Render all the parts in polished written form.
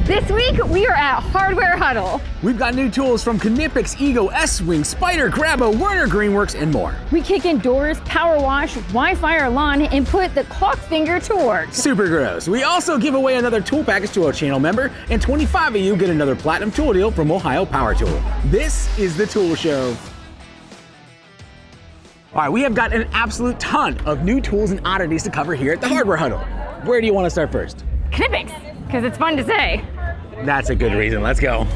This week, we are at Hardware Huddle. We've got new tools from Knipex, Ego, S-Wing, Spyder, Grabo, Werner Greenworks, and more. We kick in doors, power wash, Wi-Fi or LAN, and put the clock finger to work. Super gross. We also give away another tool package to our channel member, and 25 of you get another platinum tool deal from Ohio Power Tool. This is the Tool Show. All right, we have got an absolute ton of new tools and oddities to cover here at the Hardware Huddle. Where do you want to start first? Knipex, because it's fun to say. That's a good reason. Let's go.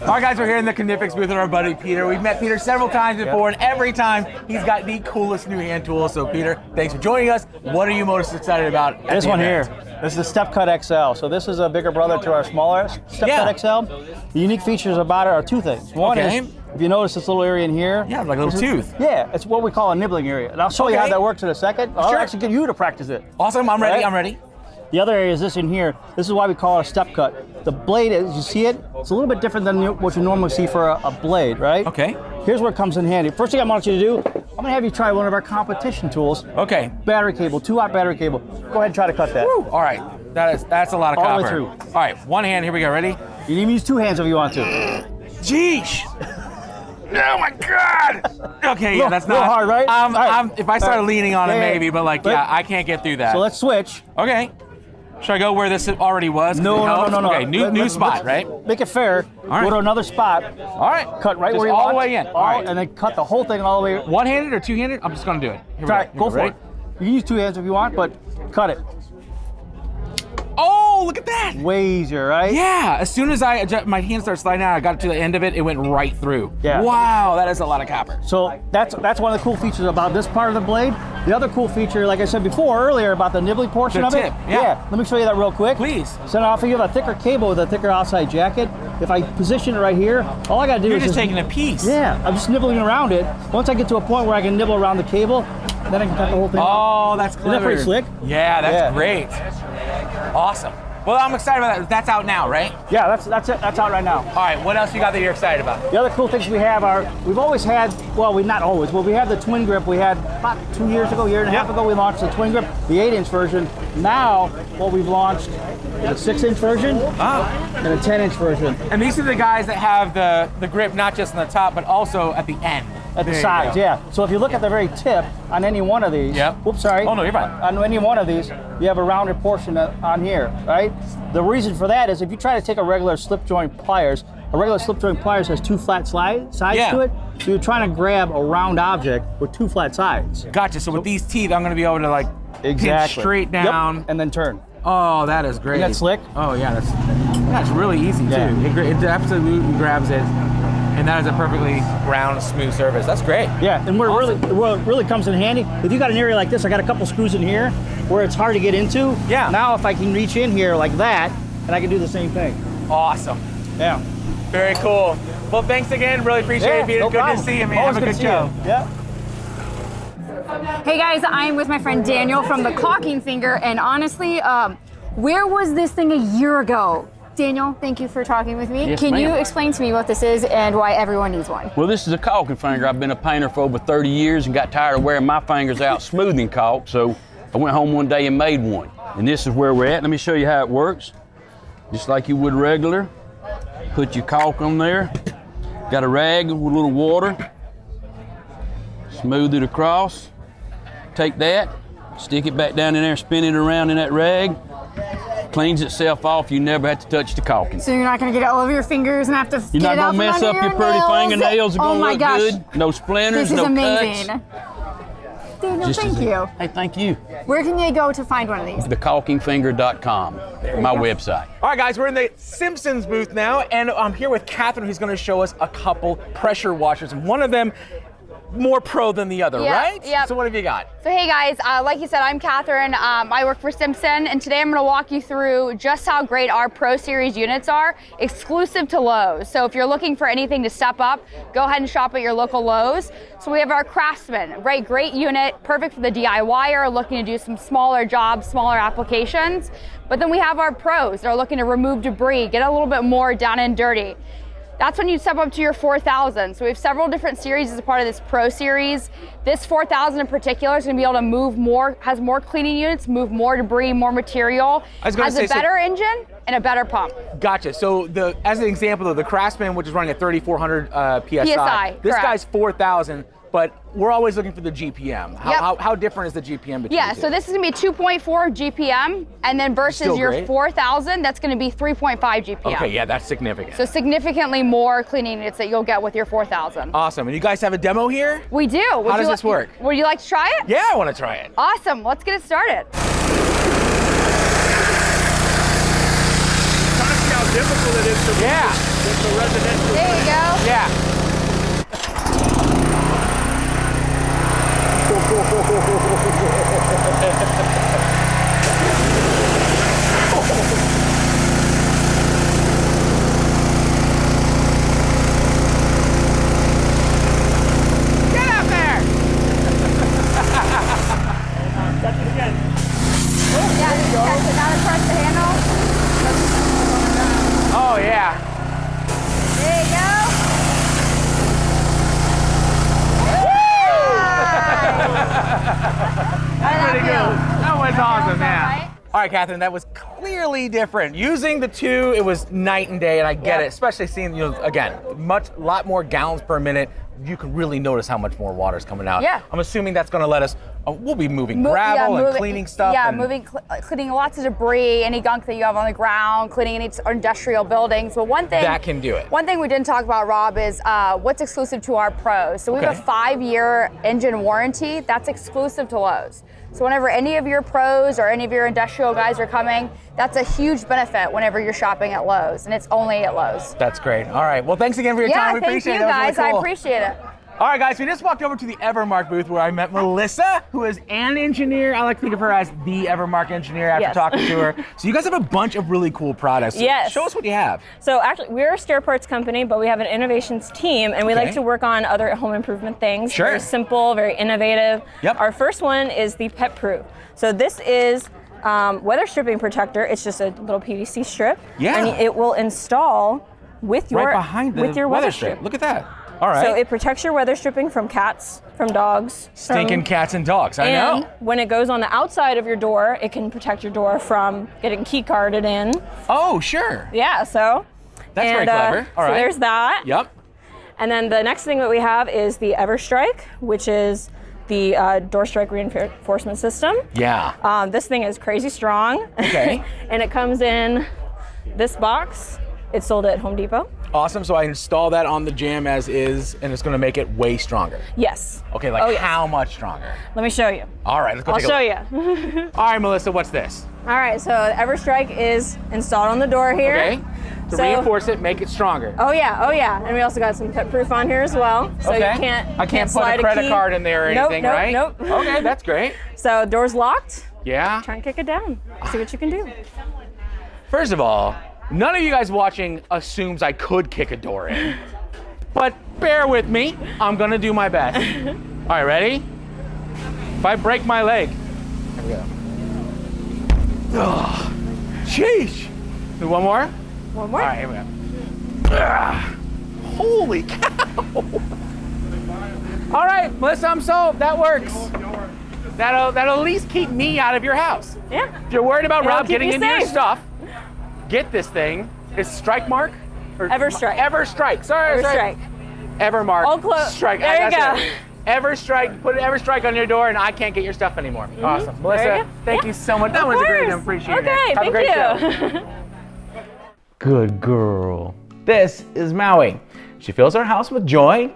All right, guys, we're here in the Knipex booth with our buddy Peter. We've met Peter several times before, and every time he's got the coolest new hand tools. So, Peter, thanks for joining us. What are you most excited about at This the one event? here, this is the Step Cut XL. So this is a bigger brother to our smaller Step Cut XL. The unique features about it are two things. One is, if you notice this little area in here. Yeah, like a little tooth. Yeah, it's what we call a nibbling area. And I'll show you how that works in a second. I'll actually get you to practice it. Awesome, I'm ready, Right? I'm ready. The other area is this in here. This is why we call it a step cut. The blade, as you see it, it's a little bit different than what you normally see for a blade, right? Okay. Here's where it comes in handy. First thing I want you to do, I'm gonna have you try one of our competition tools. Okay. Battery cable, 2-aught battery cable. Go ahead and try to cut that. Woo. All right, that's a lot of All copper. the way through. All right, one hand, here we go, ready? You can even use two hands if you want to. Jeesh! Oh my God! Okay, yeah, that's a little not hard, right? All right. If I started leaning on it, Yeah, yeah. maybe, but like, yeah, I can't get through that. So let's switch. Okay. Should I go where this already was? No. Okay, new spot, right? Make it fair. right. Go to another spot. All right. Cut right Just where you all want. the way in. All right. And then cut the whole thing all the way. One-handed or two-handed? I'm just gonna do it. Here we Try it. Go for Ready? it. You can use two hands if you want, but cut it. Oh, look at that! Way easier, right? Yeah, as soon as my hand started sliding out, I got to the end of it, it went right through. Yeah. Wow, that is a lot of copper. So that's one of the cool features about this part of the blade. The other cool feature, like I said before earlier about the nibbling portion The of tip, it. yeah. Let me show you that real quick. Please. So now if you have a thicker cable with a thicker outside jacket, if I position it right here, all I gotta do You're is just taking a piece. Yeah, I'm just nibbling around it. Once I get to a point where I can nibble around the cable, then I can cut the whole thing off. Oh, that's clever. Isn't that pretty slick? Yeah, that's Yeah. great. Awesome. Well, I'm excited about that. That's out now, right? Yeah, that's it. That's out right now. All right, what else you got that you're excited about? The other cool things we have are, we've always had, well, not always, but we have the twin grip. We had about 2 years ago, year and a half ago, we launched the twin grip, the 8-inch version. Now, what we've launched is a 6-inch version and a 10-inch version. And these are the guys that have the grip not just on the top, but also at the end. At the There you sides, go. yeah. So if you look at the very tip on any one of these, whoops, sorry. Oh, no, you're fine. On any one of these, you have a rounded portion on here, right? The reason for that is if you try to take a regular slip joint pliers, a regular slip joint pliers has 2 flat sides to it. So you're trying to grab a round object with 2 flat sides. Gotcha. So with these teeth, I'm going to be able to like pinch straight down. Yep. And then turn. Oh, that is great. Isn't that slick? Oh yeah, that's really easy Yeah. too. It absolutely grabs it, and that is a perfectly round, smooth surface. That's great. Yeah, and where it really comes in handy, if you got an area like this, I got a couple screws in here where it's hard to get into. Yeah. Now if I can reach in here like that, and I can do the same thing. Awesome. Yeah. Very cool. Well, thanks again. Really appreciate it, Peter. No Good problem. to see you, man. Always Have a good good to see show. you. Yeah. Hey guys, I'm with my friend Daniel from the Clocking Finger, and honestly, where was this thing a year ago? Daniel, thank you for talking with me. Yes, Can you ma'am. explain to me what this is and why everyone needs one? Well, this is a caulking finger. I've been a painter for over 30 years and got tired of wearing my fingers out smoothing caulk, so I went home one day and made one. And this is where we're at. Let me show you how it works. Just like you would regular. Put your caulk on there. Got a rag with a little water. Smooth it across. Take that, stick it back down in there, spin it around in that rag. Cleans itself off. You never have to touch the caulking. So you're not gonna get it all over your fingers and have to You're get not it out gonna mess from up under your pretty nails? fingernails. Are Oh gonna my look gosh. good. No splinters, This is no amazing. cuts. Daniel, Just thank as- you. Hey, thank you. Where can you go to find one of these? TheCaulkingFinger.com, my website. All right, guys, we're in the Simpsons booth now, and I'm here with Catherine, who's going to show us a couple pressure washers, and one of them more pro than the other, Yeah, right? yep. So what have you got? So hey guys, like you said, I'm Catherine. I work for Simpson, and today I'm going to walk you through just how great our Pro Series units are, exclusive to Lowe's. So if you're looking for anything to step up, go ahead and shop at your local Lowe's. So we have our Craftsman, right? Great unit, perfect for the DIYer looking to do some smaller jobs, smaller applications. But then we have our pros that are looking to remove debris, get a little bit more down and dirty. That's when you step up to your 4000. So we have several different series as a part of this Pro Series. This 4000 in particular is going to be able to move more, has more cleaning units, move more debris, more material, has a better engine and a better pump. Gotcha. So as an example, though, the Craftsman, which is running at 3,400 PSI, this correct. guy's 4,000. But we're always looking for the GPM. How different is the GPM between the two? So this is gonna be 2.4 GPM, and then versus your 4,000, that's gonna be 3.5 GPM. Okay, yeah, that's significant. So significantly more cleaning units that you'll get with your 4,000. Awesome, and you guys have a demo here? We do. How does this work? Would you like to try it? Yeah, I wanna try it. Awesome, let's get it started. See how difficult it is to with the residential. There you go. Yeah. Get out there! Touch it again. Yeah, just catch it. Now to press the handle. Oh yeah. There you go. Pretty good. That was awesome, Right? man. All right, Catherine, that was clearly different. Using the two, it was night and day, and I get it, especially seeing, again, lot more gallons per minute. You can really notice how much more water is coming out. Yeah. I'm assuming that's going to let us, we'll be moving gravel and cleaning stuff. Yeah, and cleaning lots of debris, any gunk that you have on the ground, cleaning any industrial buildings. But one thing that can do it. One thing we didn't talk about, Rob, is what's exclusive to our pros. So we have a 5-year engine warranty that's exclusive to Lowe's. So whenever any of your pros or any of your industrial guys are coming, that's a huge benefit whenever you're shopping at Lowe's, and it's only at Lowe's. That's great. All right. Well, thanks again for your time. We appreciate it. Yeah, thank you guys. Really cool. I appreciate it. All right, guys, we just walked over to the Evermark booth where I met Melissa, who is an engineer. I like to think of her as the Evermark engineer after talking to her. So you guys have a bunch of really cool products. So yes. Show us what you have. So actually, we're a stair parts company, but we have an innovations team, and we like to work on other home improvement things. Sure. Very simple, very innovative. Yep. Our first one is the Pet Proof. So this is weather stripping protector. It's just a little PVC strip. Yeah. And it will install with your right behind the weather strip. Look at that. All right. So it protects your weather stripping from cats, from dogs. Stinking cats and dogs, I know. And when it goes on the outside of your door, it can protect your door from getting key carded in. Oh, sure. Yeah, so. That's very clever. All right. So there's that. Yep. And then the next thing that we have is the EverStrike, which is the door strike reinforcement system. Yeah. This thing is crazy strong. Okay. And it comes in this box. It's sold at Home Depot. Awesome. So I install that on the Jam as is, and it's going to make it way stronger. Yes. Okay, how much stronger? Let me show you. All right, let's go I'll take a look. show you. All right, Melissa, what's this? All right, so EverStrike is installed on the door here. Okay. To reinforce it, make it stronger. Oh yeah. And we also got some pet proof on here as well. So you can't I can't put slide a credit key. card in there or anything, nope, right? Nope. Okay, that's great. So door's locked. Yeah. Try and kick it down. See what you can do. First of all, none of you guys watching assumes I could kick a door in. But bear with me. I'm gonna do my best. All right, ready? If I break my leg, here we go. Oh, sheesh. Do one more? One more. All right, here we go. Holy cow. All right, Melissa, I'm sold. That works. That'll at least keep me out of your house. Yeah. If you're worried about It'll Rob keep getting you into your safe. stuff, get this thing. It's Strike Mark? Or EverStrike. EverStrike. Sorry. EverStrike. Evermark. All close. Strike. There you That's go. it. EverStrike. Put EverStrike on your door, and I can't get your stuff anymore. Awesome, Melissa. There you go. Thank you so much. That was a great one. Of Appreciate course. it. Okay, Have a great thank you. show. Good girl. This is Maui. She fills our house with joy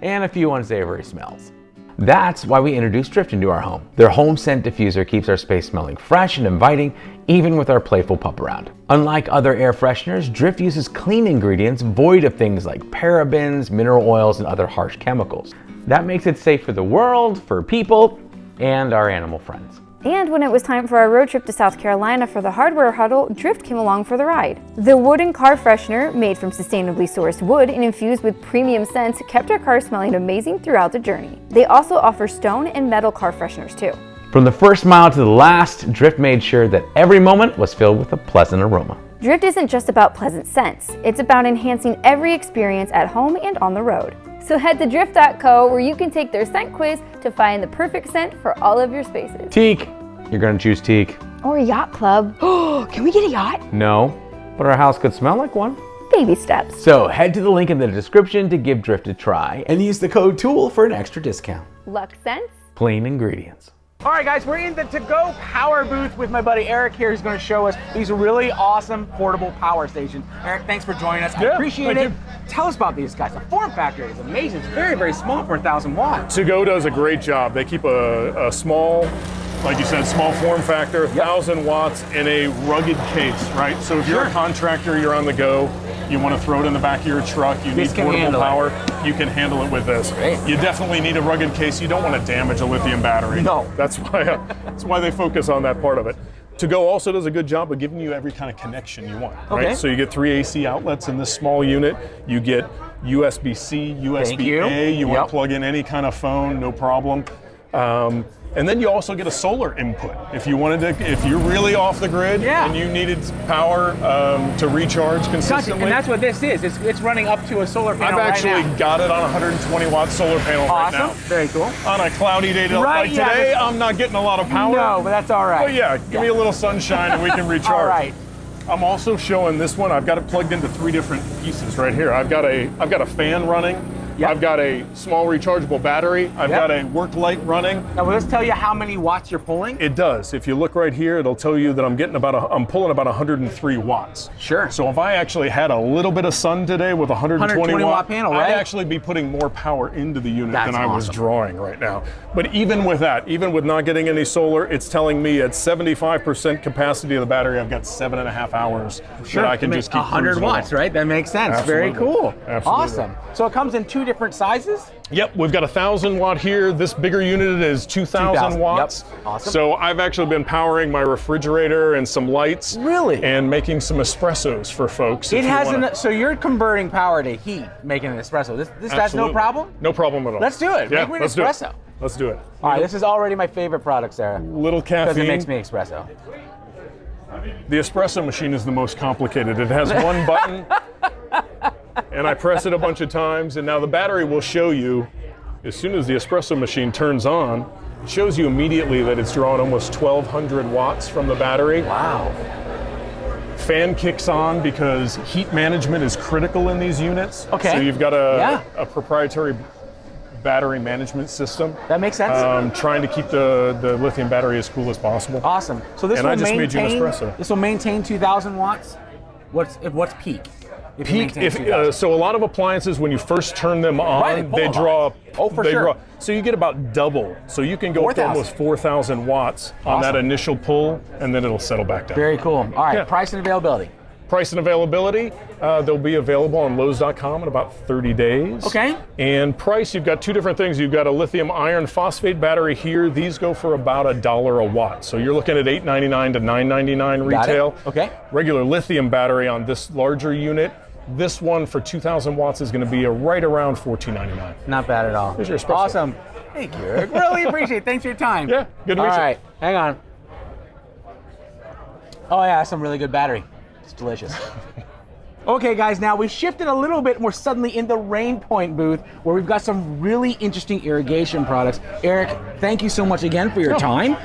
and a few unsavory smells. That's why we introduced Drift into our home. Their home scent diffuser keeps our space smelling fresh and inviting, even with our playful pup around. Unlike other air fresheners, Drift uses clean ingredients void of things like parabens, mineral oils, and other harsh chemicals. That makes it safe for the world, for people, and our animal friends. And when it was time for our road trip to South Carolina for the hardware huddle, Drift came along for the ride. The wooden car freshener, made from sustainably sourced wood and infused with premium scents, kept our car smelling amazing throughout the journey. They also offer stone and metal car fresheners too. From the first mile to the last, Drift made sure that every moment was filled with a pleasant aroma. Drift isn't just about pleasant scents, it's about enhancing every experience at home and on the road. So head to drift.co where you can take their scent quiz to find the perfect scent for all of your spaces. Teak. You're gonna choose teak. Or a yacht club. Oh, can we get a yacht? No, but our house could smell like one. Baby steps. So head to the link in the description to give Drift a try and use the code TOOL for an extra discount. Luck scents. Plain ingredients. All right, guys, we're in the To-Go Power booth with my buddy Eric here, who's going to show us these really awesome portable power stations. Eric, thanks for joining us. I appreciate it. Tell us about these guys. The form factor is amazing. It's very, very small for 1,000 watts. To-Go does a great job. They keep a small, like you said, small form factor, 1,000 watts in a rugged case, right? So if you're a contractor, you're on the go, you want to throw it in the back of your truck, you need portable power, you can handle it with this. Great. You definitely need a rugged case. You don't want to damage a lithium battery. No. That's why they focus on that part of it. To-Go also does a good job of giving you every kind of connection you want, right? Okay. So you get 3 AC outlets in this small unit. You get USB-C, USB-A. You want to plug in any kind of phone, no problem. And then you also get a solar input. If you wanted to, if you're really off the grid and you needed power to recharge consistently. And that's what this is. It's running up to a solar panel. I've actually got it on a 120 watt solar panel right now. Very cool. On a cloudy day like today, I'm not getting a lot of power. No, but that's all right. But yeah, give me a little sunshine and we can recharge. All right. I'm also showing this one. I've got it plugged into 3 different pieces right here. I've got a fan running. I've got a small rechargeable battery. I've got a work light running. Now, will this tell you how many watts you're pulling? It does. If you look right here, it'll tell you that I'm pulling about 103 watts. Sure. So if I actually had a little bit of sun today with a 120 watt panel, right? I'd actually be putting more power into the unit That's than I was awesome. drawing right now. But even with that, even with not getting any solar, it's telling me at 75% capacity of the battery, I've got 7.5 hours that I can just keep 100 cruising watts, along. right? That makes sense. Absolutely. Very cool. Absolutely. Awesome. So it comes in 2 different sizes? Yep, we've got 1,000 watt here. This bigger unit is 2,000 watts. Yep. Awesome. So I've actually been powering my refrigerator and some lights. Really? And making some espressos for folks. It has so you're converting power to heat, making an espresso. This has no problem? No problem at all. Let's do it. Yeah, Make me an let's do it. espresso. Let's do it. All right, this is already my favorite product, Sarah. Little caffeine. Because it makes me espresso. The espresso machine is the most complicated. It has one button, and I press it a bunch of times, and now the battery will show you, as soon as the espresso machine turns on, it shows you immediately that it's drawing almost 1,200 watts from the battery. Wow. Fan kicks on because heat management is critical in these units. Okay. So you've got a proprietary battery management system. That makes sense. Trying to keep the lithium battery as cool as possible. Awesome. So this And will I just maintain, made you an espresso. This will maintain 2,000 watts? What's peak? If you Peak, maintain 2,000? so a lot of appliances, when you first turn them on, Right, they draw. Oh, for sure. So you get about double. So you can go up to 4,000. almost 4,000 watts on that initial pull, and then it'll settle back down. Very cool. All right, Yeah. price and availability. Price and availability, they'll be available on Lowe's.com in about 30 days. Okay. And price, you've got 2 different things. You've got a lithium iron phosphate battery here. These go for about $1 a watt. So you're looking at $8.99 to $9.99 Got it. retail. Okay. Regular lithium battery on this larger unit. This one for 2,000 watts is going to be right around $14.99. Not bad at all. Here's your espresso. Awesome. Thank you, Eric. Really appreciate it. Thanks for your time. Yeah, good to meet you. All right, hang on. Oh yeah, that's some really good battery. It's delicious. Okay, guys, now we shifted a little bit. We're suddenly in the Rain Point booth where we've got some really interesting irrigation products. Eric, thank you so much again for your time.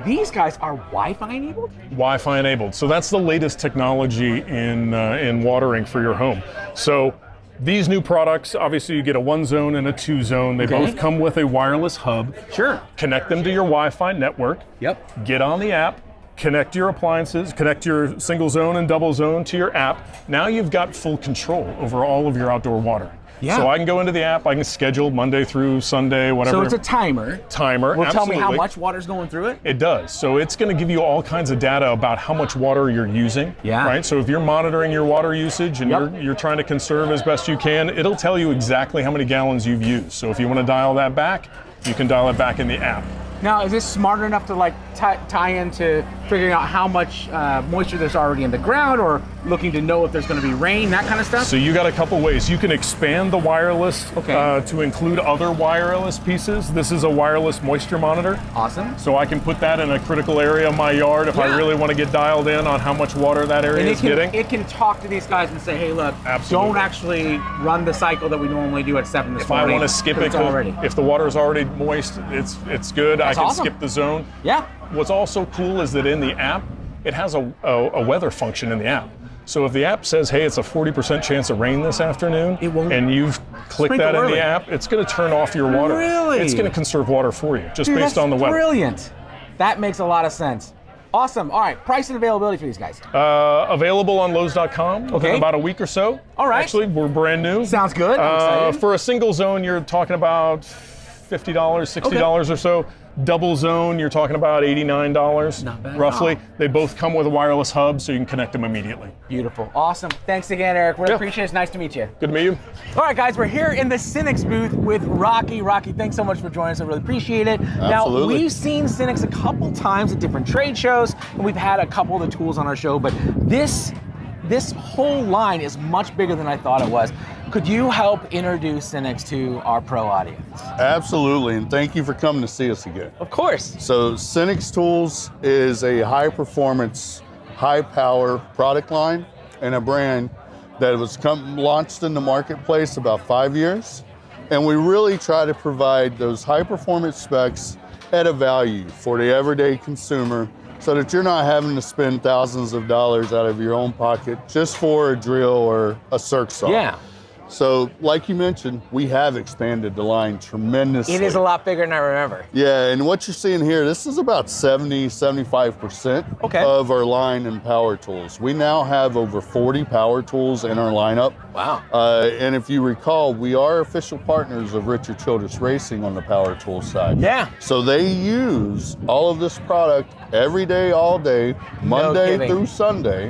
These guys are Wi-Fi enabled? Wi-Fi enabled. So that's the latest technology in watering for your home. So these new products, obviously you get a 1 zone and a 2 zone. They both come with a wireless hub. Sure. Connect them to your Wi-Fi network. Yep. Get on the app. Connect your appliances, connect your single zone and double zone to your app. Now you've got full control over all of your outdoor watering. Yeah. So I can go into the app, I can schedule Monday through Sunday, whatever. So it's a timer. timer. Will tell me how absolutely. much water's going through it? It does. So it's going to give you all kinds of data about how much water you're using. Yeah. Right. So if you're monitoring your water usage and you're trying to conserve as best you can, it'll tell you exactly how many gallons you've used. So if you want to dial that back, you can dial it back in the app. Now, is this smart enough to like tie into figuring out how much moisture there's already in the ground, or looking to know if there's going to be rain, that kind of stuff? So you got a couple ways. You can expand the wireless to include other wireless pieces. This is a wireless moisture monitor. Awesome. So I can put that in a critical area of my yard if I really want to get dialed in on how much water that area is getting. It can talk to these guys and say, hey, look, Absolutely. don't actually run the cycle that we normally do at 7 this If morning. I want to skip it, already. if the water is already moist, it's good. That's I can awesome. skip the zone. Yeah. What's also cool is that in the app, it has a weather function in the app. So if the app says, hey, it's a 40% chance of rain this afternoon, and you've clicked that in the app, it's going to turn off your water. Really? It's going to conserve water for you, just based on the weather. Brilliant. That makes a lot of sense. Awesome. All right, price and availability for these guys. Available on Lowe's.com within about a week or so. All right. Actually, we're brand new. Sounds good. I'm excited. For a single zone, you're talking about $50, $60 or so. Double zone, you're talking about $89, Not bad. roughly. They both come with a wireless hub, so you can connect them immediately. Beautiful. Awesome. Thanks again, Eric. Really appreciate it. It's nice to meet you. Good to meet you. All right, guys, we're here in the Synnex booth with Rocky. Rocky, thanks so much for joining us. I really appreciate it. Now, we've seen Synnex a couple times at different trade shows, and we've had a couple of the tools on our show, but this whole line is much bigger than I thought it was. Could you help introduce Synnex to our pro audience? Absolutely, and thank you for coming to see us again. Of course. So Synnex Tools is a high performance, high power product line and a brand that was launched in the marketplace about 5 years. And we really try to provide those high performance specs at a value for the everyday consumer so that you're not having to spend thousands of dollars out of your own pocket just for a drill or a circ saw. Yeah. So, like you mentioned, we have expanded the line tremendously. It is a lot bigger than I remember. Yeah, and what you're seeing here, this is about 75% of our line in power tools. We now have over 40 power tools in our lineup. Wow. And if you recall, we are official partners of Richard Childress Racing on the power tool side. Yeah. So they use all of this product every day, all day, Monday through Sunday,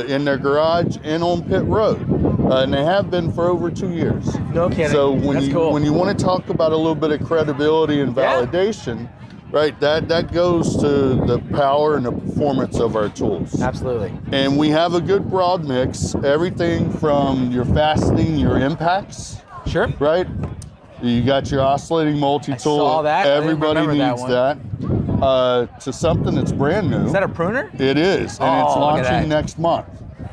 in their garage and on pit road. And they have been for over 2 years. No kidding. So when That's you cool. when you want to talk about a little bit of credibility and validation, right, that goes to the power and the performance of our tools. Absolutely. And we have a good broad mix, everything from your fastening, your impacts. Sure. Right? You got your oscillating multi-tool. saw that. I didn't Everybody remember needs that that. To something that's brand new. Is that a pruner? It is, and it's Oh, look at that. launching next month.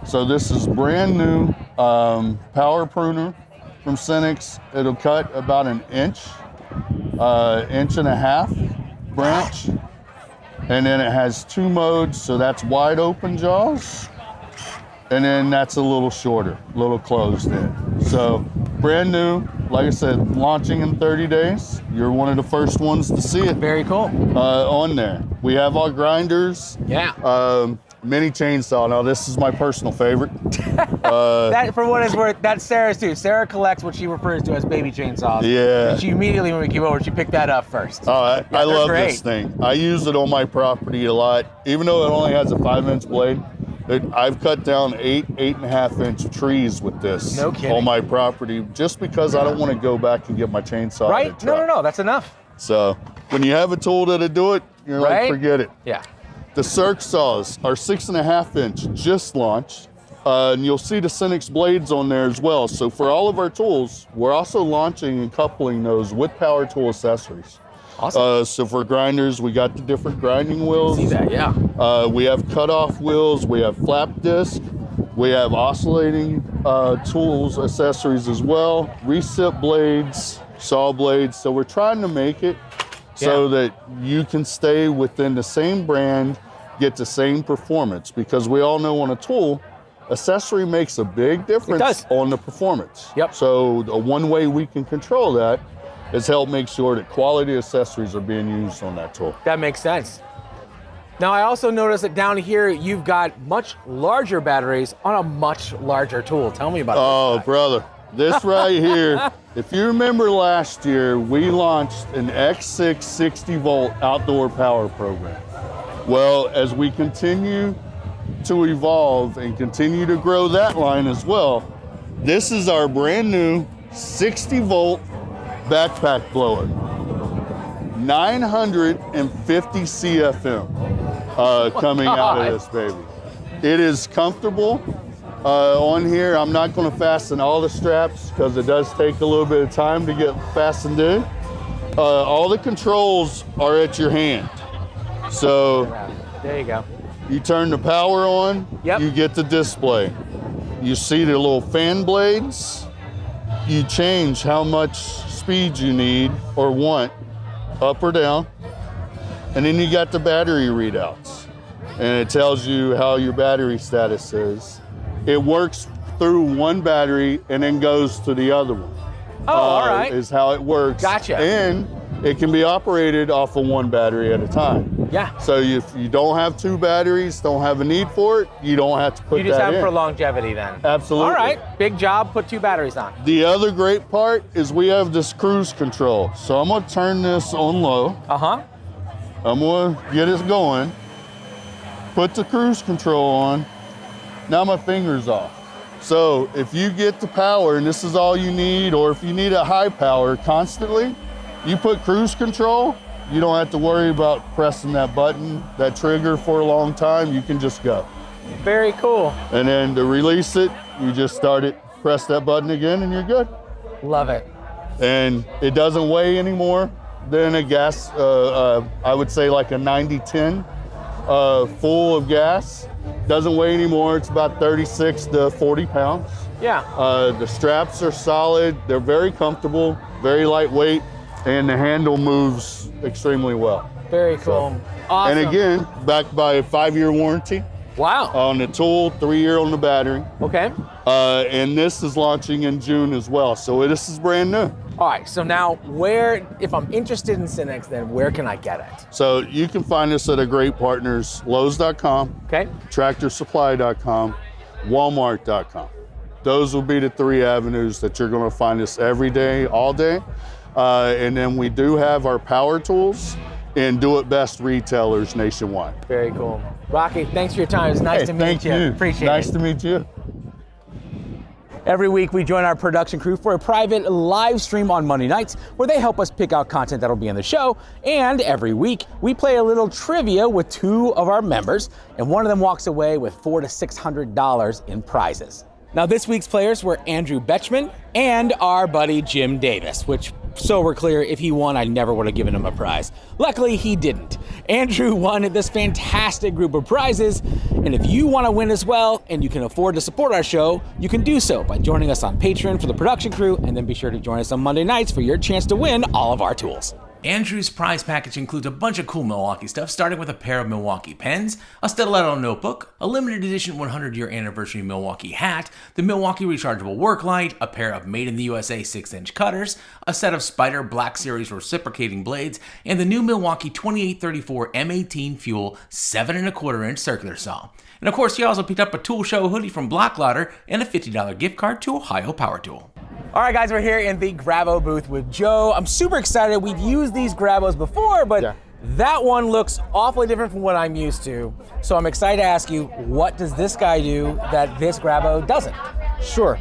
So this is brand new power pruner from Synnex. It'll cut about an inch, inch and a half branch. And then it has 2 modes, so that's wide open jaws. And then that's a little shorter, a little closed in. So brand new, like I said, launching in 30 days. You're one of the first ones to see it. Very cool. On there. We have our grinders. Yeah. Mini chainsaw. Now this is my personal favorite. That, for what it's worth, that's Sarah's too. Sarah collects what she refers to as baby chainsaws. Yeah. And she immediately, when we came over, she picked that up first. Oh, I they're love great. this thing. I use it on my property a lot. Even though it only has a 5-inch blade, I've cut down 8.5-inch trees with this No kidding. on my property just because I don't want to go back and get my chainsaw. Right? in the truck. No, that's enough. So when you have a tool that'll do it, you're Right? like, forget it. Yeah. The circ saws are 6.5-inch, just launched. And you'll see the Synnex blades on there as well. So for all of our tools, we're also launching and coupling those with power tool accessories. Awesome. So for grinders, we got the different grinding wheels. See that, yeah. We have cutoff wheels, we have flap disc, we have oscillating tools, accessories as well, recip blades, saw blades. So we're trying to make it so that you can stay within the same brand, get the same performance, because we all know on a tool, accessory makes a big difference on the performance. Yep. So the one way we can control that is help make sure that quality accessories are being used on that tool. That makes sense. Now, I also noticed that down here, you've got much larger batteries on a much larger tool. Tell me about Oh, brother, this right here, if you remember last year, we launched an X6 60 volt outdoor power program. Well, as we continue to evolve and continue to grow that line as well, this is our brand new 60 volt backpack blower. 950 CFM coming out of this baby. It is comfortable. On here, I'm not going to fasten all the straps because it does take a little bit of time to get fastened in. All the controls are at your hand. So there you go. You turn the power on, you get the display. You see the little fan blades. You change how much speed you need or want, up or down. And then you got the battery readouts. And it tells you how your battery status is. It works through one battery and then goes to the other one. Oh, all right. Is how it works. Gotcha. And it can be operated off of one battery at a time. Yeah. So if you don't have two batteries, don't have a need for it, you don't have to put that in. You just have it for longevity then. Absolutely. All right, big job, put 2 batteries on. The other great part is we have this cruise control. So I'm gonna turn this on low. Uh-huh. I'm gonna get it going. Put the cruise control on. Now my finger's off. So if you get the power and this is all you need, or if you need a high power constantly, you put cruise control, you don't have to worry about pressing that button, that trigger for a long time. You can just go. Very cool. And then to release it, you just start it, press that button again, and you're good. Love it. And it doesn't weigh any more than a gas, I would say like a 90-10 full of gas. Doesn't weigh anymore. It's about 36 to 40 pounds. Yeah. The straps are solid. They're very comfortable, very lightweight, and the handle moves extremely well. Very cool. Awesome. And again, backed by a 5-year warranty. Wow. On the tool, 3-year on the battery. Okay. And this is launching in June as well. So this is brand new. All right, so now where, if I'm interested in Cenex, then where can I get it? So you can find us at our great partners, Lowe's.com, okay, TractorSupply.com, Walmart.com. Those will be the 3 avenues that you're going to find us every day, all day. And then we do have our power tools and Do It Best retailers nationwide. Very cool. Rocky, thanks for your time. It's nice to meet you. Appreciate it. Nice to meet you. Every week we join our production crew for a private live stream on Monday nights where they help us pick out content that'll be in the show. And every week we play a little trivia with 2 of our members, and one of them walks away with $400 to $600 in prizes. Now this week's players were Andrew Betchman and our buddy Jim Davis, which, so we're clear, if he won, I never would have given him a prize. Luckily, he didn't. Andrew won this fantastic group of prizes, and if you want to win as well, and you can afford to support our show, you can do so by joining us on Patreon for the production crew, and then be sure to join us on Monday nights for your chance to win all of our tools. Andrew's prize package includes a bunch of cool Milwaukee stuff, starting with a pair of Milwaukee pens, a stiletto notebook, a limited edition 100-year anniversary Milwaukee hat, the Milwaukee rechargeable work light, a pair of made in the USA 6-inch cutters, a set of Spyder Black Series reciprocating blades, and the new Milwaukee 2834 M18 Fuel 7¼ inch circular saw. And of course, he also picked up a Tool Show hoodie from Block Louder and a $50 gift card to Ohio Power Tool. All right, guys, we're here in the Grabo booth with Joe. I'm super excited. We've used these Grabos before, but that one looks awfully different from what I'm used to. So I'm excited to ask you, what does this guy do that this Grabo doesn't? Sure.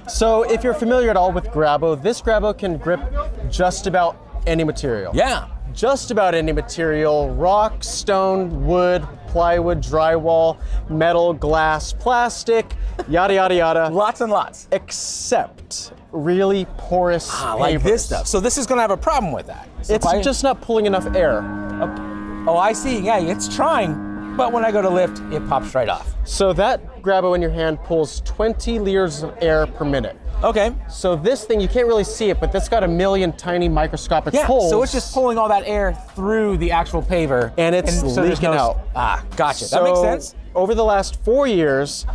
So if you're familiar at all with Grabo, this Grabo can grip just about any material. Yeah. Just about any material: rock, stone, wood, plywood, drywall, metal, glass, plastic, yada, yada, yada. Lots and lots. Except really porous like this stuff. So this is going to have a problem with that. So it's just not pulling enough air. Okay. Oh, I see. Yeah, it's trying, but when I go to lift, it pops right off. So that Grabo in your hand pulls 20 liters of air per minute. Okay. So this thing, you can't really see it, but it's got a million tiny microscopic holes. So it's just pulling all that air through the actual paver. And it's leaking out. Ah, gotcha. So that makes sense. Over the last 4 years,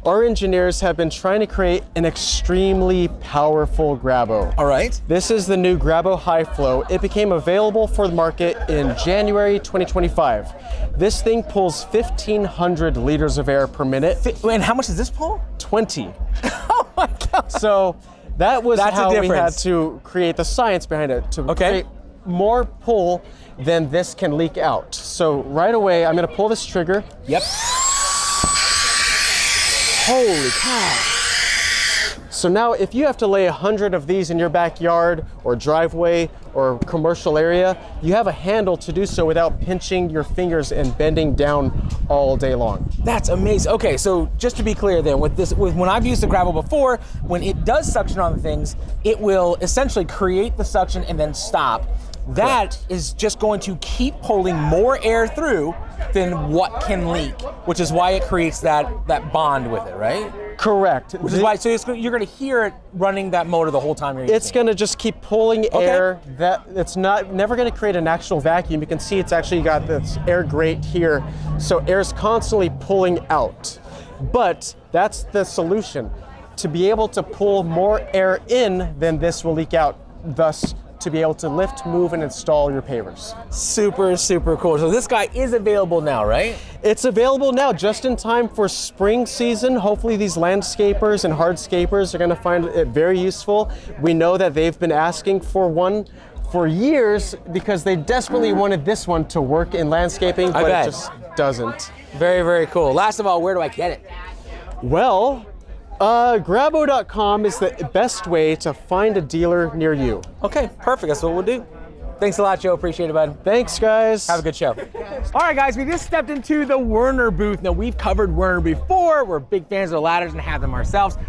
our engineers have been trying to create an extremely powerful Grabo. All right. This is the new Grabo High Flow. It became available for the market in January 2025. This thing pulls 1,500 liters of air per minute. And how much does this pull? 20. Oh my God. So that was That's how a we had difference. to create the science behind it, to create more pull than this can leak out. So right away, I'm gonna pull this trigger. Yep. Holy cow. So now if you have to lay 100 of these in your backyard or driveway or commercial area, you have a handle to do so without pinching your fingers and bending down all day long. That's amazing. Okay, so just to be clear then, when I've used the gravel before, when it does suction on the things, it will essentially create the suction and then stop. That is just going to keep pulling more air through than what can leak, which is why it creates that bond with it, right? Correct. Which is why, so you're going to hear it running that motor the whole time you're using it. It's going to just keep pulling air. That it's never going to create an actual vacuum. You can see it's actually got this air grate here, so air's constantly pulling out. But that's the solution. To be able to pull more air in, then this will leak out, thus to be able to lift, move, and install your pavers. Super, super cool. So this guy is available now, right? It's available now, just in time for spring season. Hopefully these landscapers and hardscapers are gonna find it very useful. We know that they've been asking for one for years because they desperately wanted this one to work in landscaping, but it just doesn't. Very, very cool. Last of all, where do I get it? Well, Grabo.com is the best way to find a dealer near you. Okay, perfect. That's what we'll do. Thanks a lot, Joe. Appreciate it, bud. Thanks, guys. Have a good show. All right, guys, we just stepped into the Werner booth. Now, we've covered Werner before. We're big fans of the ladders and have them ourselves.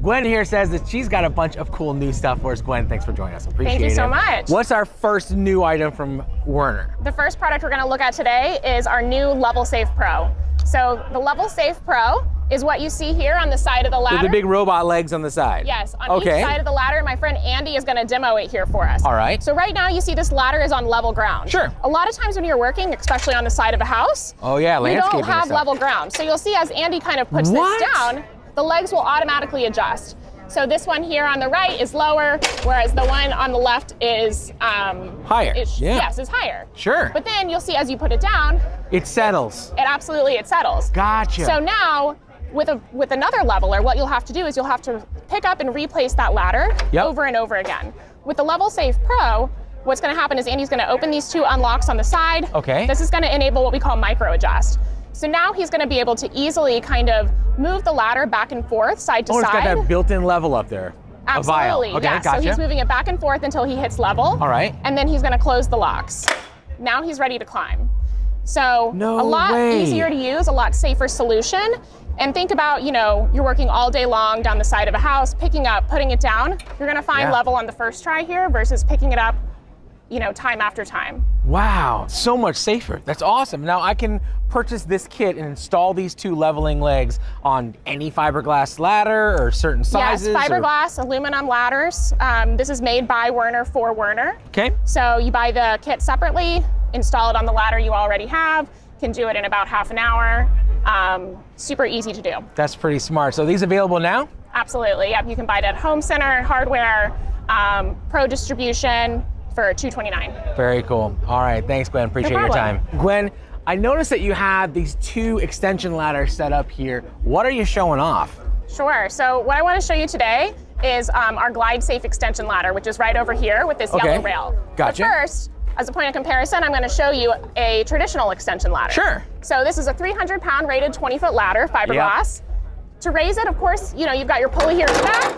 Gwen here says that she's got a bunch of cool new stuff for us. Gwen, thanks for joining us. Appreciate it. Thank you so much. What's our first new item from Werner? The first product we're going to look at today is our new Level Safe Pro. So the Level Safe Pro is what you see here on the side of the ladder. With the big robot legs on the side. Yes, on each side of the ladder. My friend Andy is going to demo it here for us. All right. So right now you see this ladder is on level ground. Sure. A lot of times when you're working, especially on the side of a house, oh yeah, you landscaping don't have stuff. level ground. So you'll see as Andy kind of puts this down, the legs will automatically adjust. So this one here on the right is lower, whereas the one on the left is higher. Yes, is higher. Sure. But then you'll see as you put it down, it settles. It settles. Gotcha. So now with another leveler, what you'll have to do is you'll have to pick up and replace that ladder over and over again. With the Level Safe Pro, what's going to happen is Andy's going to open these two unlocks on the side. Okay. This is going to enable what we call micro adjust. So now he's going to be able to easily kind of move the ladder back and forth, side to side. Oh, it's got that built-in level up there. Absolutely, a vial. Okay, yeah. gotcha. So he's moving it back and forth until he hits level. All right. And then he's going to close the locks. Now he's ready to climb. So a lot easier to use, a lot safer solution. And think about, you're working all day long down the side of a house, picking up, putting it down. You're going to find level on the first try here versus picking it up, time after time. Wow, so much safer. That's awesome. Now I can purchase this kit and install these two leveling legs on any fiberglass ladder or certain sizes? Yes, fiberglass, aluminum ladders. This is made by Werner for Werner. Okay. So you buy the kit separately, install it on the ladder you already have, can do it in about half an hour. Super easy to do. That's pretty smart. So these available now? Absolutely, yep. You can buy it at Home Center, Hardware, Pro Distribution for $229. Very cool. All right, thanks, Gwen. Appreciate your time. Gwen, I noticed that you have these two extension ladders set up here. What are you showing off? Sure. So what I want to show you today is our Glide Safe extension ladder, which is right over here with this yellow rail. Gotcha. But first, as a point of comparison, I'm going to show you a traditional extension ladder. Sure. So this is a 300-pound rated 20-foot ladder, fiberglass. Yep. To raise it, of course, you've got your pulley here in the back.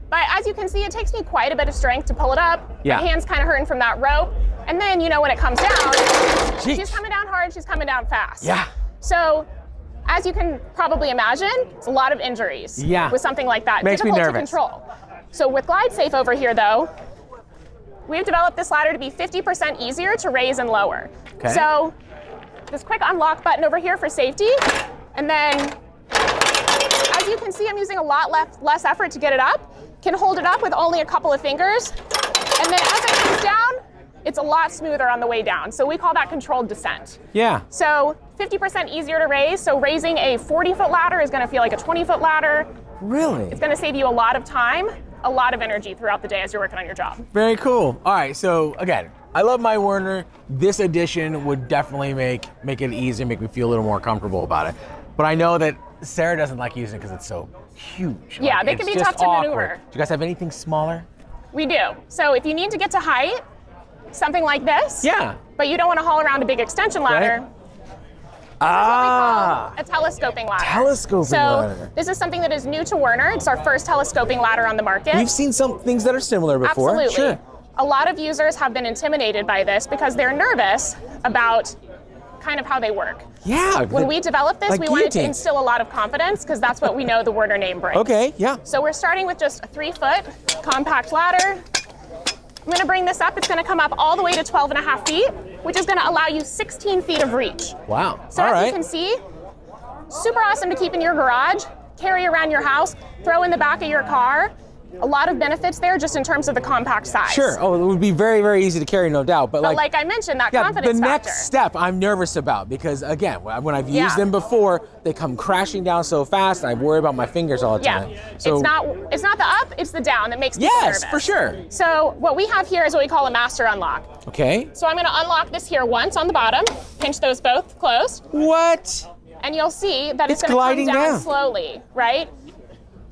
But as you can see, it takes me quite a bit of strength to pull it up. My hand's kind of hurting from that rope. And then, when it comes down, she's coming down hard, she's coming down fast. Yeah. So, as you can probably imagine, it's a lot of injuries with something like that. Makes me nervous. To control. So with Glide Safe over here, though, we've developed this ladder to be 50% easier to raise and lower. Okay. So, this quick unlock button over here for safety, and then, as you can see, I'm using a lot less effort to get it up. Can hold it up with only a couple of fingers. And then as it comes down, it's a lot smoother on the way down. So we call that controlled descent. Yeah. So 50% easier to raise. So raising a 40-foot ladder is going to feel like a 20-foot ladder. Really? It's going to save you a lot of time, a lot of energy throughout the day as you're working on your job. Very cool. All right, so again, I love my Werner. This addition would definitely make it easier, make me feel a little more comfortable about it. But I know that Sarah doesn't like using it because it's so huge. Yeah, they can be tough to maneuver. Do you guys have anything smaller? We do. So if you need to get to height, something like this. Yeah. But you don't want to haul around a big extension ladder. a telescoping ladder. Telescoping ladder. This is something that is new to Werner. It's our first telescoping ladder on the market. We've seen some things that are similar before. Absolutely. Sure. A lot of users have been intimidated by this because they're nervous about kind of how they work. Yeah. When we developed this, like we wanted to guillotine. instill a lot of confidence because that's what we know the Werner name brings. Okay, yeah. So we're starting with just a 3-foot compact ladder. I'm going to bring this up. It's going to come up all the way to 12.5 feet, which is going to allow you 16 feet of reach. Wow. So All as right. you can see, super awesome to keep in your garage, carry around your house, throw in the back of your car. A lot of benefits there just in terms of the compact size. Sure. Oh, it would be very, very easy to carry, no doubt. But like I mentioned, that confidence the factor. next step I'm nervous about because, again, when I've used Yeah. them before, they come crashing down so fast, and I worry about my fingers all the Yeah, time. So, it's not the up, it's the down that makes people yes, nervous. for sure. So what we have here is what we call a master unlock. Okay. So I'm going to unlock this here once on the bottom, pinch those both closed. What? And you'll see that It's it's going to gliding come down down. slowly, right?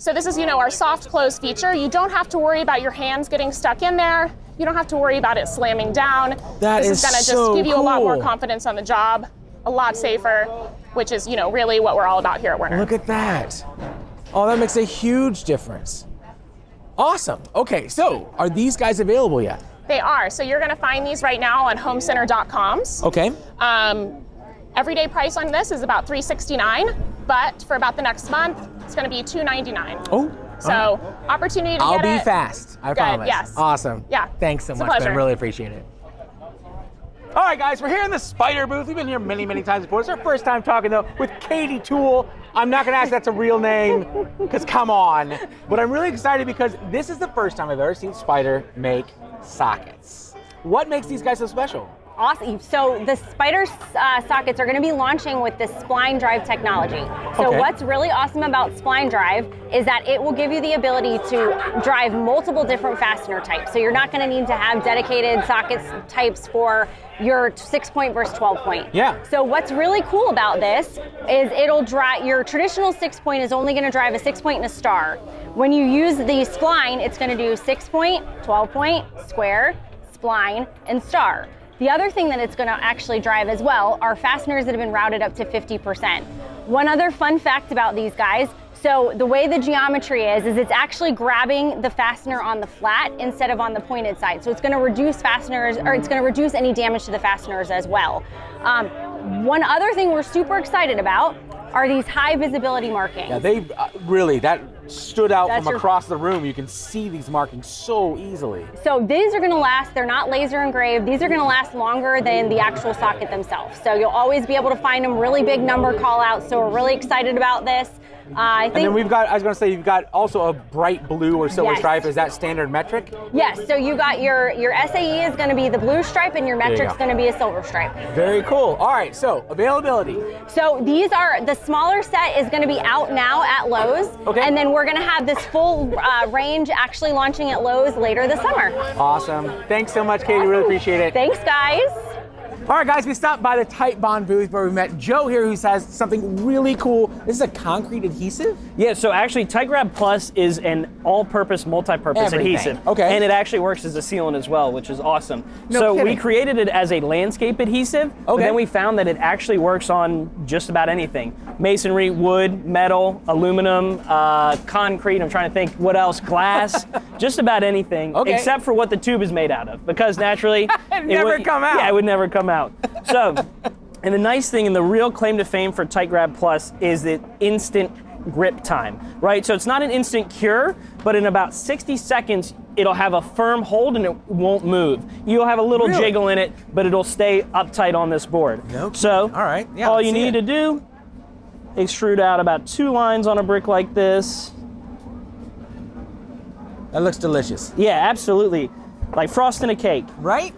So this is, our soft close feature. You don't have to worry about your hands getting stuck in there. You don't have to worry about it slamming down. That this is is going to so just give you a lot more cool. confidence on the job, a lot safer, which is, really what we're all about here at Werner. Look at that. Oh, that makes a huge difference. Awesome. Okay, so are these guys available yet? They are. So you're going to find these right now on homecenter.coms. Okay. Everyday price on this is about $369, but for about the next month, it's going to be $299. Oh. So opportunity to I'll get be it. fast. I Good, promise. yes. Awesome. Yeah. Thanks so It's a much, man. pleasure. Really appreciate it. All right, guys, we're here in the Spider booth. We've been here many, many times before. It's our first time talking, though, with Katie Toole. I'm not going to ask if that's a real name, because come on. But I'm really excited because this is the first time I've ever seen Spider make sockets. What makes these guys so special? Awesome. So the Spider sockets are going to be launching with the Spline Drive technology. So Okay. what's really awesome about Spline Drive is that it will give you the ability to drive multiple different fastener types. So you're not going to need to have dedicated sockets types for your 6-point versus 12-point. Yeah. So what's really cool about this is it'll drive, your traditional 6-point is only going to drive a 6-point and a star. When you use the Spline, it's going to do 6-point, 12-point, square, spline, and star. The other thing that it's going to actually drive as well are fasteners that have been routed up to 50%. One other fun fact about these guys, so the way the geometry is it's actually grabbing the fastener on the flat instead of on the pointed side. So it's going to reduce fasteners, or it's going to reduce any damage to the fasteners as well. One other thing we're super excited about are these high visibility markings. Yeah, they really, that stood out That's from your- across the room. You can see these markings so easily. So these are going to last, they're not laser engraved, these are going to last longer than the actual socket themselves. So you'll always be able to find them, really big number call outs, so we're really excited about this. I And think, then we've got, I was going to say, you've got also a bright blue or silver Yes. stripe. Is that standard metric? yes, so you got your SAE is going to be the blue stripe and your you metric's go. going to be a silver stripe. Very cool. All right, so availability. So these are, the smaller set is going to be out now at Lowe's. Okay. And then we're going to have this full range actually launching at Lowe's later this summer. Awesome. Thanks so much, Katie. Really appreciate it. Thanks, guys. All right, guys, we stopped by the Titebond booth where we met Joe here, who has something really cool. This is a concrete adhesive? Yeah, so actually TiteGrab Plus is an all-purpose, multi-purpose Everything. adhesive. Okay. And it actually works as a sealant as well, which is awesome. No so kidding. we created it as a landscape adhesive, but Okay. then we found that it actually works on just about anything. Masonry, wood, metal, aluminum, concrete, I'm trying to think what else, glass, just about anything, Okay. except for what the tube is made out of, because naturally It'd never come out. Yeah, it would never come out. So, and the nice thing and the real claim to fame for TiteGrab Plus is the instant grip time, right? So it's not an instant cure, but in about 60 seconds, it'll have a firm hold and it won't move. You'll have a little Really? jiggle in it, but it'll stay uptight on this board. No So, kidding. All right. Yeah, all let's you see need it. to do, extrude out about 2 lines on a brick like this. That looks delicious. Yeah, absolutely. Like frosting a cake. Right?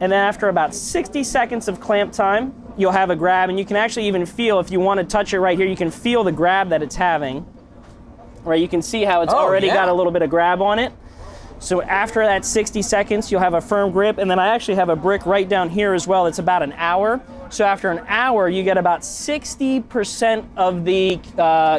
And then after about 60 seconds of clamp time, you'll have a grab, and you can actually even feel, if you want to touch it right here, you can feel the grab that it's having. Right, you can see how it's Oh, already yeah. got a little bit of grab on it. So after that 60 seconds, you'll have a firm grip, and then I actually have a brick right down here as well. It's about an hour. So after an hour, you get about 60% of the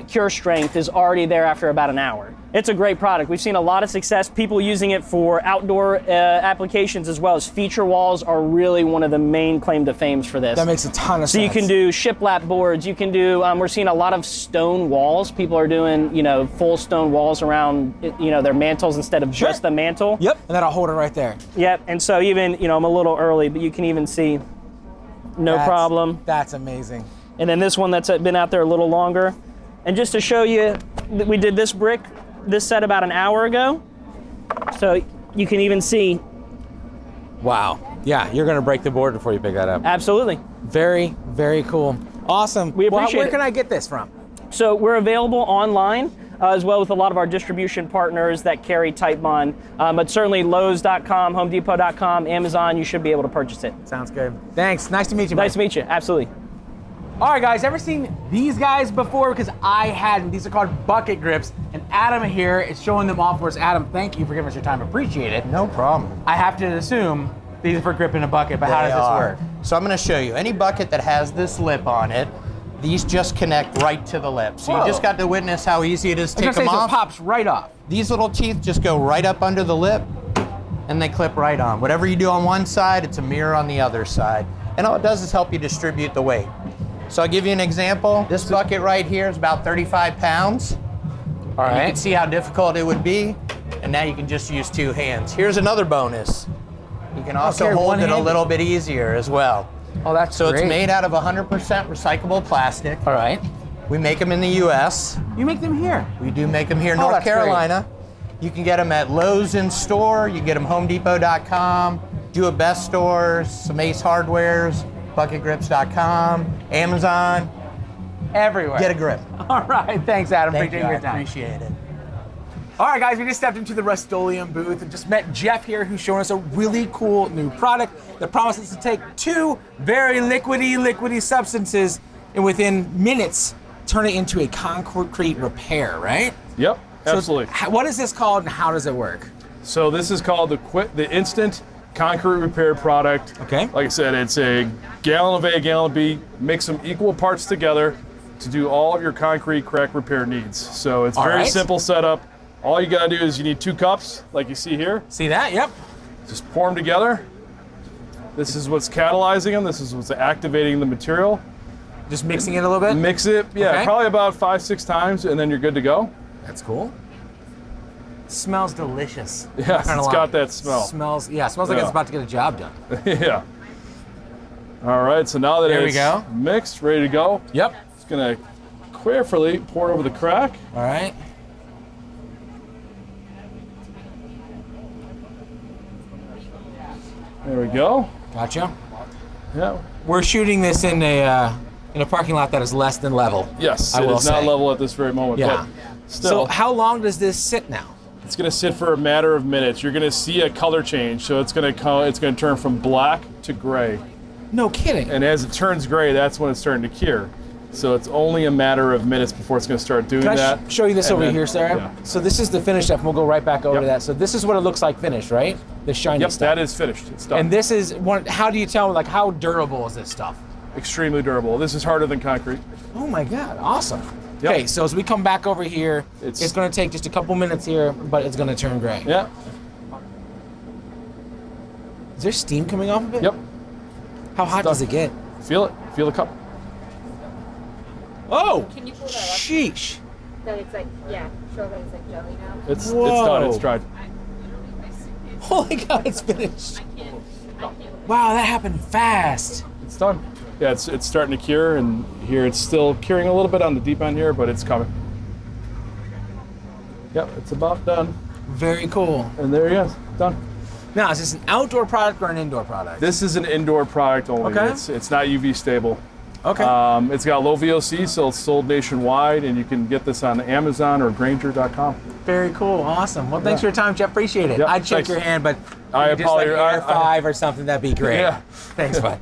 cure strength is already there after about an hour. It's a great product. We've seen a lot of success, people using it for outdoor applications as well as feature walls are really one of the main claim to fames for this. That makes a ton of sense. So you can do shiplap boards, you can do, we're seeing a lot of stone walls. People are doing, full stone walls around, their mantles instead of just the mantle. Yep, and then I'll hold it right there. Yep, and so even, I'm a little early, but you can even see no problem. That's amazing. And then this one that's been out there a little longer. And just to show you, we did this set about an hour ago. So you can even see. Wow. Yeah, you're gonna break the board before you pick that up. Absolutely. Very, very cool. Awesome. We appreciate Where it. can I get this from? So we're available online as well with a lot of our distribution partners that carry Titebond. But certainly Lowe's.com, HomeDepot.com, Amazon, you should be able to purchase it. Sounds good. Thanks. Nice to meet you, Mike. Nice to meet you. Absolutely. All right, guys, ever seen these guys before? Because I hadn't. These are called bucket grips, and Adam here is showing them off for us. Adam, thank you for giving us your time. Appreciate it. No problem. I have to assume these are for gripping a bucket, but how does this work? So I'm going to show you. Any bucket that has this lip on it, these just connect right to the lip. So you just got to witness how easy it is to take them off. So it pops right off. These little teeth just go right up under the lip, and they clip right on. Whatever you do on one side, it's a mirror on the other side. And all it does is help you distribute the weight. So I'll give you an example. This bucket right here is about 35 pounds. All right. You can see how difficult it would be. And now you can just use 2 hands. Here's another bonus. You can also hold it a little bit easier as well. Oh, that's so great. It's made out of 100% recyclable plastic. All right. We make them in the US. You make them here? We do make them here in North Carolina. You can get them at Lowe's in store. You can get them HomeDepot.com, Do It Best stores, some Ace Hardwares, BucketGrips.com, Amazon. Everywhere. Get a grip. All right, thanks, Adam. Appreciate your time. Appreciate it. All right, guys, we just stepped into the Rust-Oleum booth and just met Jeff here, who's showing us a really cool new product that promises to take 2 very liquidy substances and within minutes turn it into a concrete repair, right? Yep, absolutely. So what is this called and how does it work? So this is called the Instant Concrete Repair product. Okay. Like I said, it's a gallon of A, a gallon of B. Mix them equal parts together to do all of your concrete crack repair needs. So it's very simple setup. All you gotta do is you need 2 cups, like you see here. See that? Yep. Just pour them together. This is what's catalyzing them. This is what's activating the material. Just mixing it a little bit? Mix it, yeah, probably about 5-6 times, and then you're good to go. That's cool. Smells delicious. Yes, it's got that smell. Smells like it's about to get a job done. Yeah. All right, so now that There we it's go. mixed, ready to go. Yep. It's gonna carefully pour over the crack. All right. There we go. Gotcha. Yeah. We're shooting this in a parking lot that is less than level. Yes, I it will is not say. level at this very moment. Yeah. But still, So how long does this sit now? it's gonna sit for a matter of minutes. You're gonna see a color change, so it's gonna turn from black to gray. No kidding. And as it turns gray, that's when it's starting to cure. So it's only a matter of minutes before it's gonna start doing Can I that. show you this And over then- here, Sarah? Yeah. So this is the finished stuff, and we'll go right back over to that. So this is what it looks like finished, right? The shiny Yep, stuff. that is finished. It's done. And this is one. How do you tell? Like, how durable is this stuff? Extremely durable. This is harder than concrete. Oh my God! Awesome. Yep. Okay, so as we come back over here, it's going to take just a couple minutes here, but it's going to turn gray. Yeah. Is there steam coming off of it? Yep. How hot does it get? Feel it. Feel the cup. Oh! Can you pull that up? Sheesh! That it's like, yeah, show that it's like jelly now. It's done. It's dried. Holy God! It's finished. Wow, that happened fast. It's done. Yeah, it's starting to cure, and here it's still curing a little bit on the deep end here, but it's coming. Yep, it's about done. Very cool. And there he is, done. Now, is this an outdoor product or an indoor product? This is an indoor product only. Okay. It's not UV stable. Okay. It's got low VOC, so it's sold nationwide, and you can get this on Amazon or Grainger.com. Very cool. Awesome. Well, thanks for your time, Jeff. Appreciate it. Yep, I'd shake thanks. your hand, but I just like apologize. Air 5 or something, that'd be great. Yeah. Thanks, bud.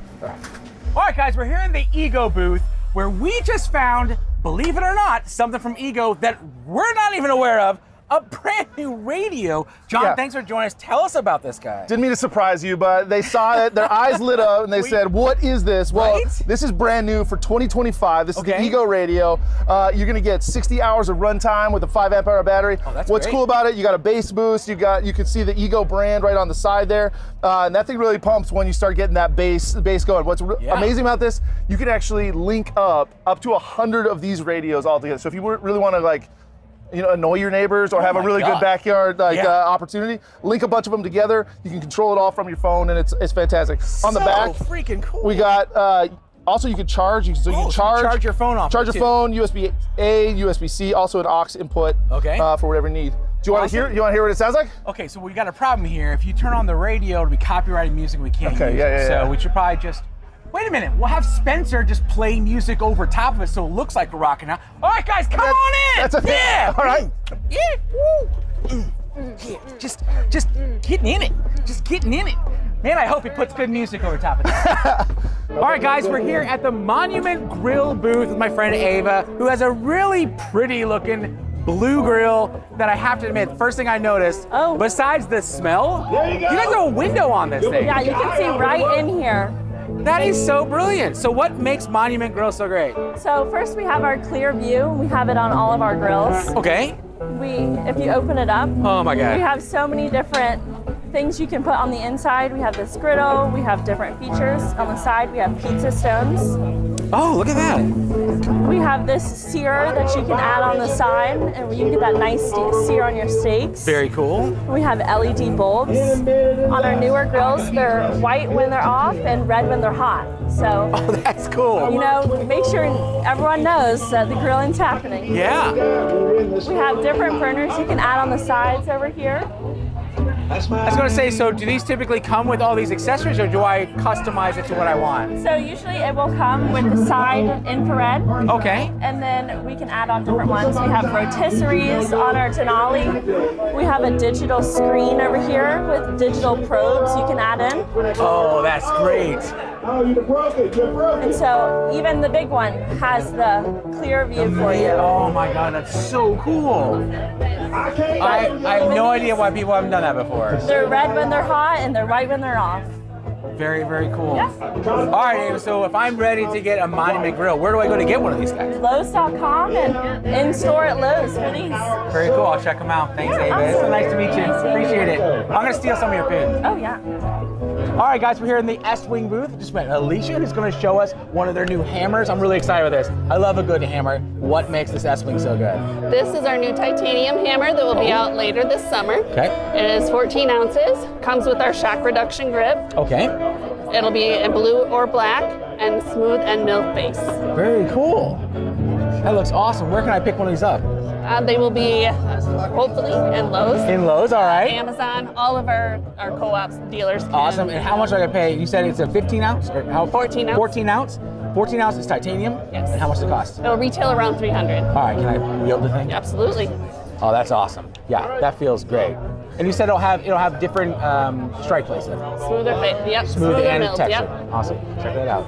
All right, guys, we're here in the Ego booth where we just found, believe it or not, something from Ego that we're not even aware of. a brand new radio. John, thanks for joining us. Tell us about this guy. Didn't mean to surprise you, but they saw it, their eyes lit up, and they said, what is this? Well, this is brand new for 2025. This is the Ego Radio. You're gonna get 60 hours of runtime with a 5 amp hour battery. What's cool about it, you got a bass boost, you can see the Ego brand right on the side there, and that thing really pumps when you start getting that bass going. What's amazing about this, you can actually link up to 100 of these radios all together. So if you really want to like, annoy your neighbors or have a really good backyard opportunity, link a bunch of them together. You can control it all from your phone, and it's fantastic. On the back, freaking cool. We got also you can charge. You can charge your phone off. Charge your phone. USB-A, USB-C, also an aux input. For whatever you need. Do you want to hear? You want to hear what it sounds like? Okay, so we got a problem here. If you turn on the radio, it'll be copyrighted music. We can't use it. So we should probably just. Wait a minute, we'll have Spencer just play music over top of it so it looks like we're rocking out. All right, guys, come on in! That's a thing. Yeah! All right. Yeah, woo! Just getting in it. Just getting in it. Man, I hope he puts good music over top of that. All right, guys, we're here at the Monument Grill booth with my friend Ava, who has a really pretty looking blue grill that I have to admit, first thing I noticed, besides the smell, you guys have a window on this thing. Yeah, you can see right in here. That is so brilliant. So what makes Monument Grill so great? So first we have our clear view. We have it on all of our grills. Okay. If you open it up, oh my God, we have so many different things you can put on the inside. We have this griddle, we have different features. On the side, we have pizza stones. Oh, look at that. We have this sear that you can add on the side, and you can get that nice sear on your steaks. Very cool. We have LED bulbs. On our newer grills, they're white when they're off and red when they're hot. So, that's cool. Make sure everyone knows that the grilling's happening. Yeah. We have different burners you can add on the sides over here. I was going to say, so do these typically come with all these accessories, or do I customize it to what I want? So usually it will come with the side infrared. Okay. And then we can add on different ones. We have rotisseries on our Denali. We have a digital screen over here with digital probes you can add in. Oh, that's great. And so even the big one has the clear view for you. Oh my God, that's so cool. I have no idea why people haven't done that before. They're red when they're hot and they're white when they're off. Very, very cool. Yeah. All right, Ava, so if I'm ready to get a Monument Grill, where do I go to get one of these guys? Lowe's.com and in-store at Lowe's for these. Very cool. I'll check them out. Thanks, Ava. It's so nice to meet you. Appreciate it. I'm going to steal some of your food. Oh, yeah. All right, guys, we're here in the S-Wing booth. Just met Alicia, who's going to show us one of their new hammers. I'm really excited with this. I love a good hammer. What makes this S-Wing so good? This is our new titanium hammer that will be out later this summer. Okay. It is 14 ounces. Comes with our shock reduction grip. Okay. It'll be in blue or black and smooth and milk base. Very cool. That looks awesome. Where can I pick one of these up? They will be hopefully in Lowe's. In Lowe's, all right. Amazon, all of our co-ops dealers. Awesome. And how much do I pay? You said it's a 15 ounce? Or how? 14 ounce. 14 ounce? 14 ounce is titanium? Yes. And how much does it cost? It'll retail around $300. All right, can I wield the thing? Absolutely. Oh, that's awesome. Yeah, that feels great. And you said it'll have different strike places. Smoother fit. Yep. Smooth and milled, texture. Yep. Awesome. Check that out.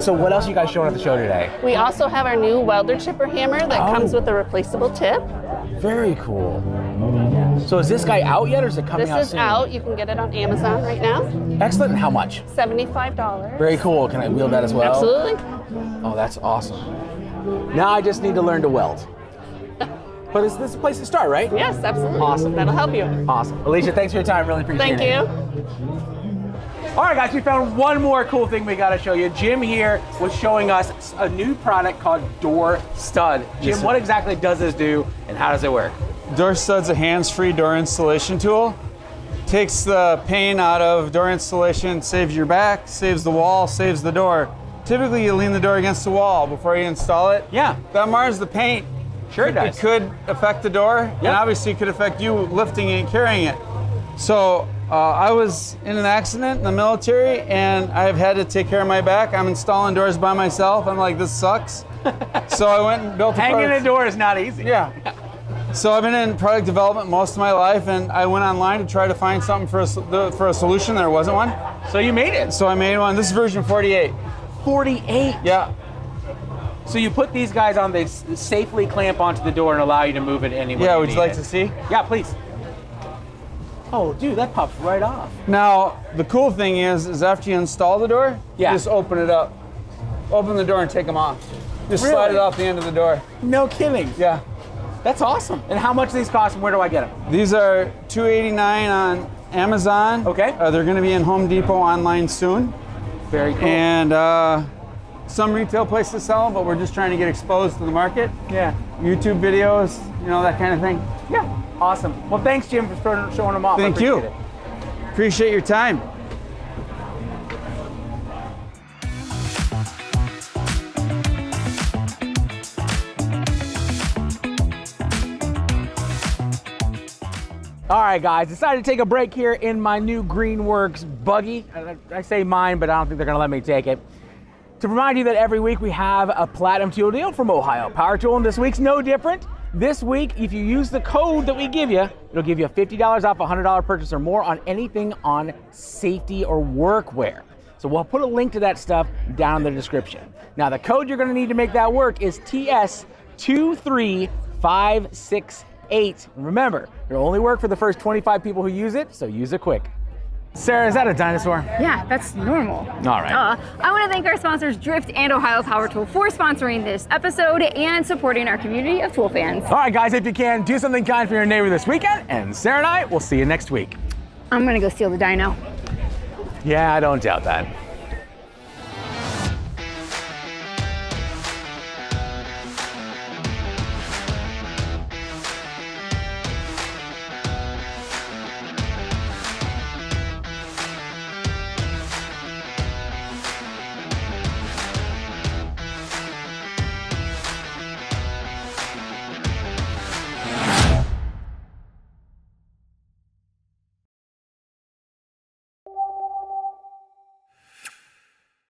So what else are you guys showing at the show today? We also have our new welder chipper hammer that comes with a replaceable tip. Very cool. So is this guy out yet, or is it coming out soon? This is out. You can get it on Amazon right now. Excellent. And how much? $75. Very cool. Can I wield that as well? Absolutely. Oh, that's awesome. Now I just need to learn to weld. But this is a place to start, right? Yes, absolutely. Awesome. That'll help you. Awesome. Alicia, thanks for your time. Really appreciate it. Thank you. All right, guys, we found one more cool thing we got to show you. Jim here was showing us a new product called Door Stud. Jim, what exactly does this do, and how does it work? Door Stud's a hands-free door installation tool. Takes the pain out of door installation, saves your back, saves the wall, saves the door. Typically, you lean the door against the wall before you install it. Yeah. That mars the paint. Sure it does. It could affect the door, and obviously it could affect you lifting it and carrying it. So I was in an accident in the military, and I've had to take care of my back. I'm installing doors by myself. I'm like, this sucks. So I went and built a Hanging a door is not easy. Yeah. So I've been in product development most of my life, and I went online to try to find something for a solution. There wasn't one. So you made it. So I made one. This is version 48. 48? Yeah. So you put these guys on, they safely clamp onto the door and allow you to move it anywhere. Yeah, would you like to see? Yeah, please. Oh, dude, that pops right off. Now, the cool thing is after you install the door, just open it up. Open the door and take them off. Just slide it off the end of the door. No kidding. Yeah. That's awesome. And how much do these cost and where do I get them? These are $289 on Amazon. Okay. They're going to be in Home Depot online soon. Very cool. And some retail places sell them, but we're just trying to get exposed to the market. Yeah. YouTube videos, you know, that kind of thing. Yeah. Awesome. Well, thanks, Jim, for showing them off. Thank you. Appreciate your time. All right, guys, decided to take a break here in my new Greenworks buggy. I say mine, but I don't think they're gonna let me take it. To remind you that every week we have a Platinum Tool deal from Ohio Power Tool, and this week's no different. This week, if you use the code that we give you, it'll give you $50 off a $100 purchase or more on anything on safety or workwear. So we'll put a link to that stuff down in the description. Now, the code you're gonna need to make that work is TS23568. And remember, it'll only work for the first 25 people who use it, so use it quick. Sarah, is that a dinosaur? Yeah, that's normal. All right. I want to thank our sponsors, Drift and Ohio Power Tool, for sponsoring this episode and supporting our community of tool fans. All right, guys, if you can, do something kind for your neighbor this weekend, and Sarah and I will see you next week. I'm going to go steal the dino. Yeah, I don't doubt that.